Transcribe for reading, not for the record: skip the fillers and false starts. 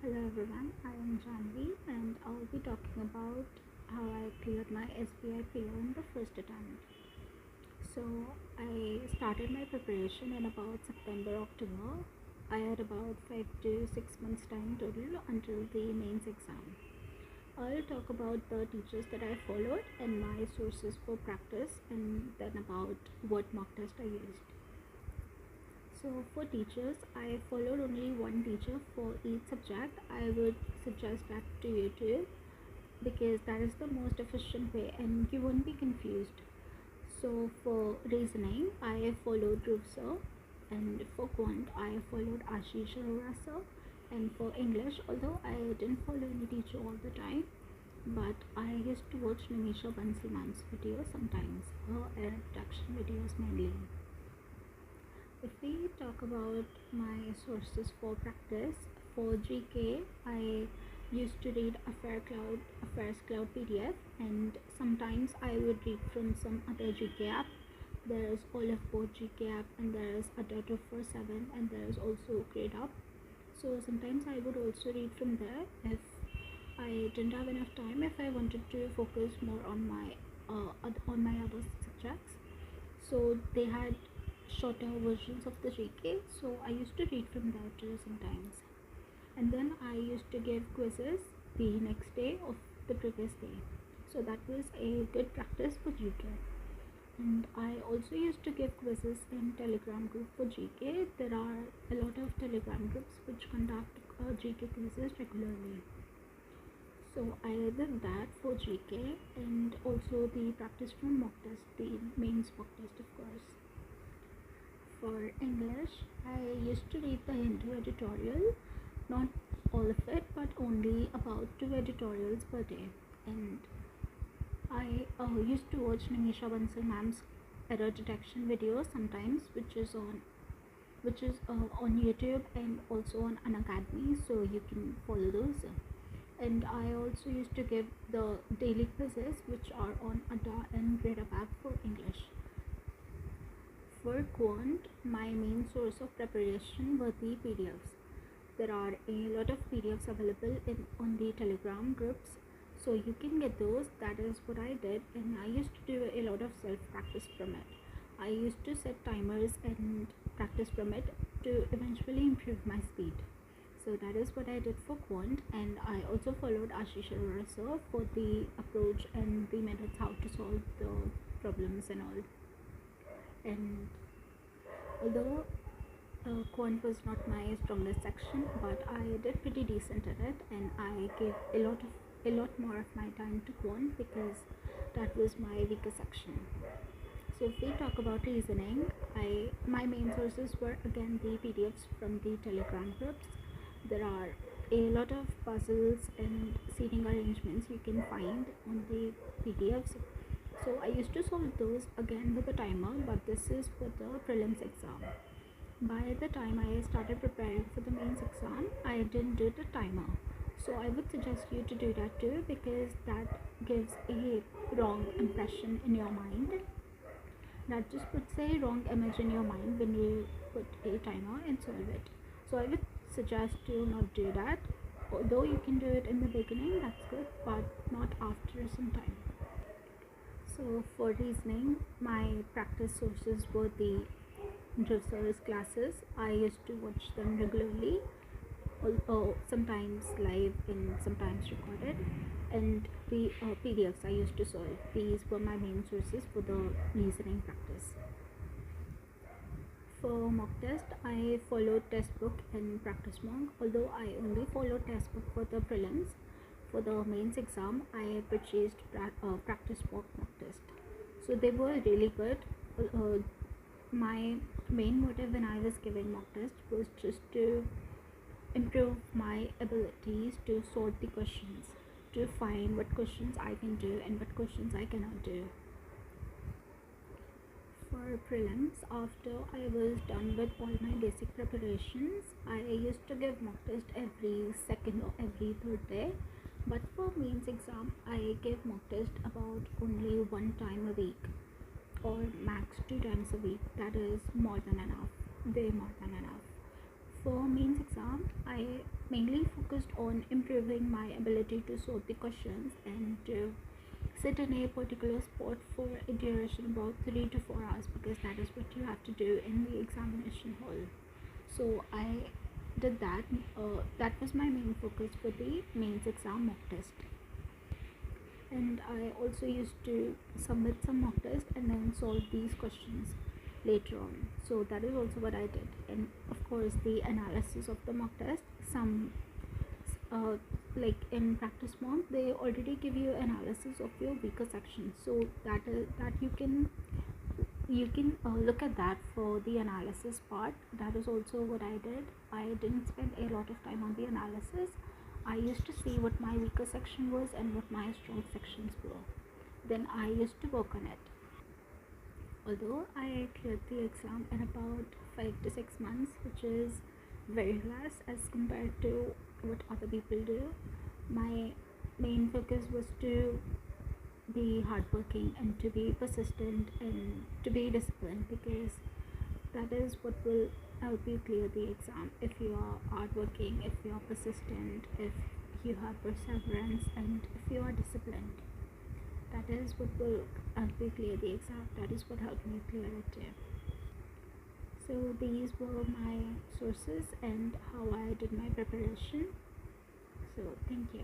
Hello everyone, I am Jahnavi and I'll be talking about how I cleared my SBI PO in the first attempt. So I started my preparation in about September, October. I had about 5 to 6 months time total until the mains exam. I'll talk about the teachers that I followed and my sources for practice, and then about what mock test I used. So for teachers, I followed only one teacher for each subject. I would suggest that to you too, because that is the most efficient way and you won't be confused. So for reasoning, I followed dhruvasir, and for quant, I followed dhruvasir, and for English, although I didn't follow any teacher all the time, but I used to watch Nimisha Bansal ma'am's videos sometimes, her introduction videos mainly. If we talk about my sources for practice, for GK, I used to read AffairsCloud PDF, and sometimes I would read from some other GK app. There is Olive Board GK app, and there is Untitled Chapter, and there is also Grade Up. So sometimes I would also read from there if I didn't have enough time, if I wanted to focus more on my other subjects. So they had shorter versions of the GK, so I used to read from there too sometimes. And then I used to give quizzes the next day of the previous day, so that was a good practice for GK. And I also used to give quizzes in Telegram group for GK. There are a lot of Telegram groups which conduct GK quizzes regularly. So I did that for GK, and also the practice from mock test, the mains mock test of course. For English, I used to read the Hindu editorial, not all of it, but only about 2 editorials per day. And I used to watch Nimisha Bansal ma'am's error detection videos sometimes, which is on YouTube and also on Unacademy, so you can follow those. And I also used to give the daily quizzes, which are on Ada and Grade Up app for English. For quant, my main source of preparation were the PDFs. There are a lot of PDFs available on the Telegram groups, so you can get those. That is what I did, and I used to do a lot of self-practice from it. I used to set timers and practice from it to eventually improve my speed. So that is what I did for quant, and I also followed dhruvasir for the approach and the methods how to solve the problems and all. And although quant was not my strongest section, but I did pretty decent at it, and I gave a lot more of my time to quant because that was my weaker section. So if we talk about reasoning, my main sources were again the PDFs from the Telegram groups. There are a lot of puzzles and seating arrangements you can find on the PDFs. So I used to solve those again with a timer, but this is for the prelims exam. By the time I started preparing for the mains exam, I didn't do the timer. So I would suggest you to do that too, because that gives a wrong impression in your mind. That just puts a wrong image in your mind when you put a timer and solve it. So I would suggest to not do that. Although you can do it in the beginning, that's good, but not after some time. So for reasoning, my practice sources were the dhruvasir's classes. I used to watch them regularly, although sometimes live and sometimes recorded, and the PDFs I used to solve. These were my main sources for the reasoning practice. For mock test, I followed test book and practice mock, although I only followed test book for the prelims. For the mains exam, I purchased practice mock test. So they were really good. My main motive when I was giving mock test was just to improve my abilities to sort the questions, to find what questions I can do and what questions I cannot do. For prelims, after I was done with all my basic preparations, I used to give mock test every second or every third day. But for mains exam, I gave mock test about only 1 time a week, or max 2 times a week. That is more than enough, way more than enough. for mains exam, I mainly focused on improving my ability to sort the questions and to sit in a particular spot for a duration about 3 to 4 hours, because that is what you have to do in the examination hall. So I did that. That was my main focus for the mains exam mock test. And I also used to submit some mock test and then solve these questions later on. So that is also what I did. And of course, the analysis of the mock test, some uh, like in practice mock, they already give you analysis of your weaker section, so that you can look at that for the analysis part. That is also what I did. I didn't spend a lot of time on the analysis. I used to see what my weaker section was and what my strong sections were. Then I used to work on it. Although I cleared the exam in about 5 to 6 months, which is very less as compared to what other people do, my main focus was to be hardworking and to be persistent and to be disciplined, because that is what will help you clear the exam. If you are hardworking, if you are persistent, if you have perseverance, and if you are disciplined, that is what will help you clear the exam. That is what helped me clear it too. So these were my sources and how I did my preparation. So thank you.